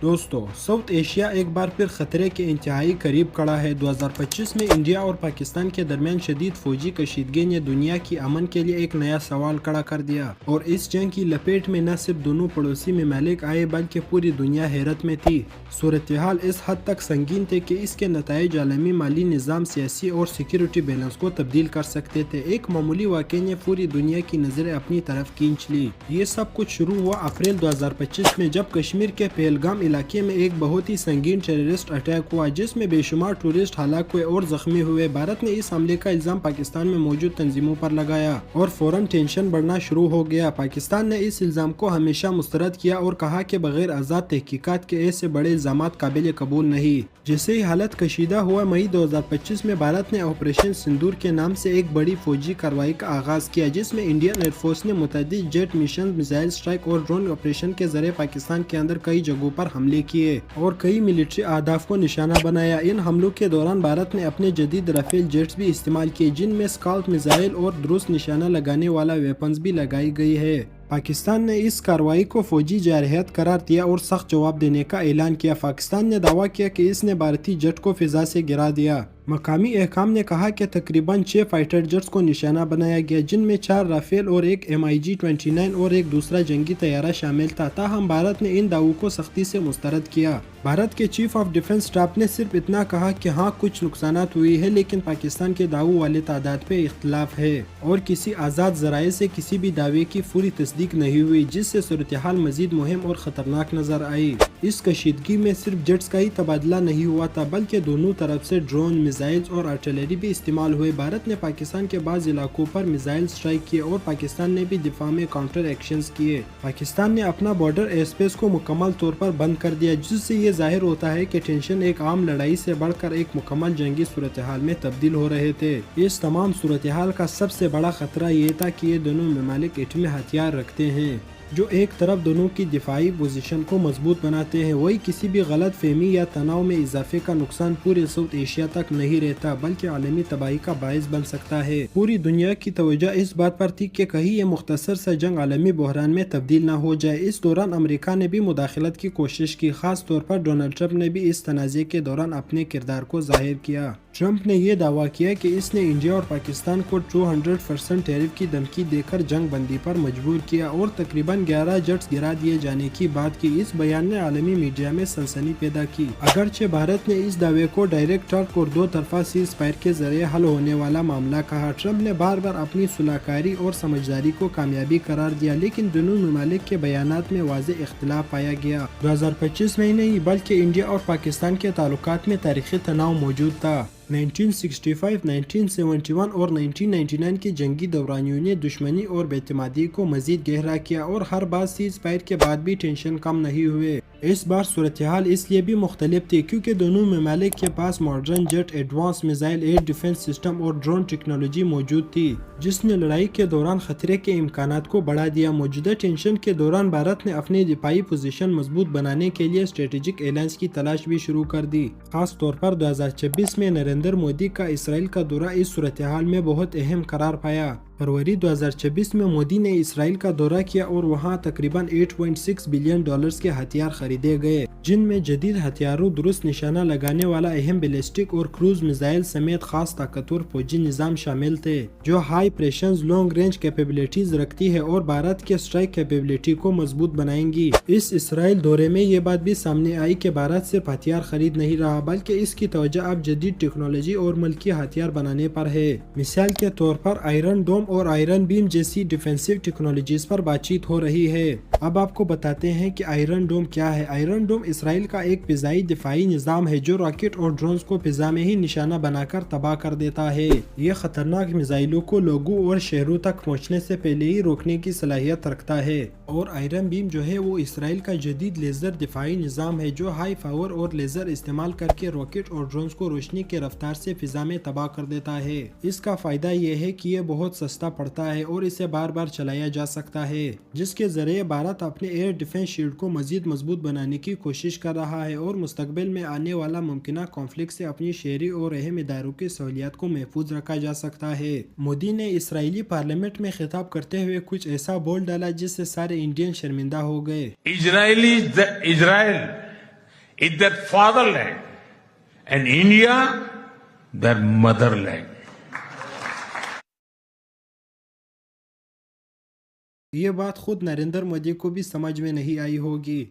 दोस्तों, south Asia एक बार फिर खतरे के इंतहाई करीब खड़ा है। 2025 में इंडिया और पाकिस्तान के दरमियान शदीद फौजी कशीदगी ने दुनिया की अमन के लिए एक नया सवाल खड़ा कर दिया और इस जंग की लपेट में न सिर्फ दोनों पड़ोसी ममालिक आए बल्कि पूरी दुनिया हैरत में थी। सूरत हाल इस हद तक संगीन थे कि इसके नताइज आलमी माली निज़ाम, सियासी और सिक्योरिटी बैलेंस को तब्दील कर सकते थे। एक मामूली वाक़े ने पूरी दुनिया की नज़रें अपनी तरफ खींच ली। ये सब कुछ शुरू हुआ अप्रैल 2025 में, जब कश्मीर के पहलगाम इलाके में एक बहुत ही संगीन टेररिस्ट अटैक हुआ जिसमें बेशुमार टूरिस्ट हलाक हुए और जख्मी हुए। भारत ने इस हमले का इल्जाम पाकिस्तान में मौजूद तंजीमों पर लगाया और फौरन टेंशन बढ़ना शुरू हो गया। पाकिस्तान ने इस इल्जाम को हमेशा मुस्तरद किया और कहा कि बगैर आज़ाद तहकीकात के ऐसे बड़े इल्जामात काबिल कबूल नहीं। जैसे ही हालत कशीदा हुआ, मई 2025 में भारत ने ऑपरेशन सिंदूर के नाम से एक बड़ी फौजी कार्रवाई का आगाज किया जिसमें इंडियन एयरफोर्स ने मुतअद्दिद जेट मिशन, मिसाइल स्ट्राइक और ड्रोन ऑपरेशन के जरिए पाकिस्तान के अंदर कई जगहों पर हमले किए और कई मिलिट्री अहदाफ को निशाना बनाया। इन हमलों के दौरान भारत ने अपने जदीद राफेल जेट्स भी इस्तेमाल किए जिनमें स्काल्प मिसाइल और दुरुस्त निशाना लगाने वाला वेपन्स भी लगाई गई है। पाकिस्तान ने इस कार्रवाई को फौजी जारहियत करार दिया और सख्त जवाब देने का ऐलान किया। पाकिस्तान ने दावा किया कि इसने भारतीय जेट को फिजा से गिरा दिया। मकामी अहकाम ने कहा कि तकरीबन 6 फाइटर जेट्स को निशाना बनाया गया जिनमें 4 राफेल और एक MiG-29 और एक दूसरा जंगी तैयारा शामिल था। ताहम भारत ने इन दावों को सख्ती से मुस्तरद किया। भारत के चीफ ऑफ डिफेंस स्टाफ ने सिर्फ इतना कहा कि हाँ, कुछ नुकसानात हुई है, लेकिन पाकिस्तान के दावों वाले तादाद पे इख्तलाफ है और किसी आज़ाद ज़राए से किसी भी दावे की पूरी तस्दीक नहीं हुई, जिससे सूरत हाल मजीद मुहिम और ख़तरनाक नजर आई। इस कशीदगी में सिर्फ जेट्स का ही तबादला नहीं हुआ था बल्कि दोनों तरफ से ड्रोन, मिसाइल्स और आर्टिलरी भी इस्तेमाल हुए। भारत ने पाकिस्तान के बाज़ इलाकों पर मिसाइल स्ट्राइक किए और पाकिस्तान ने भी दिफा में काउंटर एक्शंस किए। पाकिस्तान ने अपना बॉर्डर एयर स्पेस को मुकम्मल तौर पर बंद कर दिया, जिससे ये जाहिर होता है कि टेंशन एक आम लड़ाई से बढ़कर एक मुकम्मल जंगी सूरत हाल में तब्दील हो रहे थे। इस तमाम सूरत हाल का सबसे बड़ा खतरा ये था कि ये दोनों ममालिक एटमी हथियार रखते हैं जो एक तरफ दोनों की दिफाई पोजीशन को मजबूत बनाते हैं। वही किसी भी गलत फहमी या तनाव में इजाफे का नुकसान पूरे साउथ एशिया तक नहीं रहता बल्कि आलमी तबाही का बायस बन सकता है। पूरी दुनिया की तवज्जो इस बात पर थी कि कहीं ये मुख्तसर सा जंग आलमी बहरान में तब्दील न हो जाए। इस दौरान अमेरिका ने भी मुदाखलत की कोशिश की। खास तौर पर डोनाल्ड ट्रंप ने भी इस तनाज़े के दौरान अपने किरदार को जाहिर किया। ट्रंप ने यह दावा किया कि इसने इंडिया और पाकिस्तान को 200% टैरिफ की धमकी देकर जंग बंदी पर मजबूर किया और तकरीबन 11 जेट्स गिरा दिए जाने की बात की। इस बयान ने आलमी मीडिया में सनसनी पैदा की। अगरचे भारत ने इस दावे को डायरेक्ट टर्क और 2 तरफा सीज फायर के जरिए हल होने वाला मामला कहा। ट्रंप ने बार बार अपनी सुलहकारी और समझदारी को कामयाबी करार दिया, लेकिन दोनों ममालिक के बयानात में वाज़ेह इख्तिलाफ पाया गया। 2025 में ही नहीं बल्कि इंडिया और पाकिस्तान के ताल्लुकात में तारीखी तनाव मौजूद था। 1965, 1971 और 1999 की जंगी दौरानियों ने दुश्मनी और बेतमादी को मजीद गहरा किया और हर बार सीज फायर के बाद भी टेंशन कम नहीं हुए। इस बार सूरत हाल इसलिए भी मुख्तलिफ थी क्योंकि दोनों ममालिक के पास modern jet, advance missile, air defence system और ड्रोन टेक्नोलॉजी मौजूद थी जिसने लड़ाई के दौरान खतरे के इम्कानात को बढ़ा दिया। मौजूदा टेंशन के दौरान भारत ने अपनी दिफाई पोजीशन मजबूत बनाने के लिए स्ट्रेटेजिक एलायंस की तलाश भी शुरू कर दी। खास तौर पर 2026 में नरेंद्र मोदी का इसराइल का दौरा इस सूरत हाल में बहुत अहम करार पाया। फरवरी 2026 में मोदी ने इसराइल का दौरा किया और वहां तकरीबन $8.6 बिलियन के हथियार खरीदे गए जिनमें जदीद हथियारों, दुरुस्त निशाना लगाने वाला अहम बैलिस्टिक और क्रूज मिसाइल समेत खास ताकतवर फौजी निजाम शामिल थे जो हाई प्रेशन, लॉन्ग रेंज कैपेबिलिटीज रखती है और भारत के स्ट्राइक कैपेबिलिटी को मजबूत बनाएंगी। इस इसराइल दौरे में ये बात भी सामने आई कि भारत सिर्फ हथियार खरीद नहीं रहा बल्कि इसकी तवज्जो अब जदीद टेक्नोलॉजी और मुल्की हथियार बनाने पर है। मिसाल के तौर पर आयरन डोम और आयरन बीम जैसी डिफेंसिव टेक्नोलॉजीज पर बातचीत हो रही है। अब आपको बताते हैं कि आयरन डोम क्या है। आयरन डोम इसराइल का एक फिजाई दिफाई निजाम है जो रॉकेट और ड्रोन्स को फिजा में ही निशाना बनाकर तबाह कर देता है। ये खतरनाक मिसाइलों को लोगों और शहरों तक पहुंचने से पहले ही रोकने की सलाहियत रखता है। और आयरन बीम जो है वो इसराइल का जदीद लेजर दिफाई निजाम है जो हाई पावर और लेजर इस्तेमाल करके रॉकेट और ड्रोन्स को रोशनी के रफ्तार से फिजा में तबाह कर देता है। इसका फायदा ये है कि ये बहुत सस्ता पड़ता है और इसे बार बार चलाया जा सकता है, जिसके जरिए भारत अपने एयर डिफेंस शील्ड को मजीद मजबूत बनाने की कोशिश कर रहा है और मुस्तकबिल में आने वाला मुमकिन कॉन्फ्लिक्ट से अपनी शहरी और अहम इदारों की सहूलियात को महफूज रखा जा सकता है। मोदी ने इसराइली पार्लियामेंट में खिताब करते हुए कुछ ऐसा बोल डाला जिससे सारे इंडियन शर्मिंदा हो गए। Israel is their fatherland, and India, their motherland. یہ بات خود نریندر مودی کو بھی سمجھ میں نہیں آئی ہوگی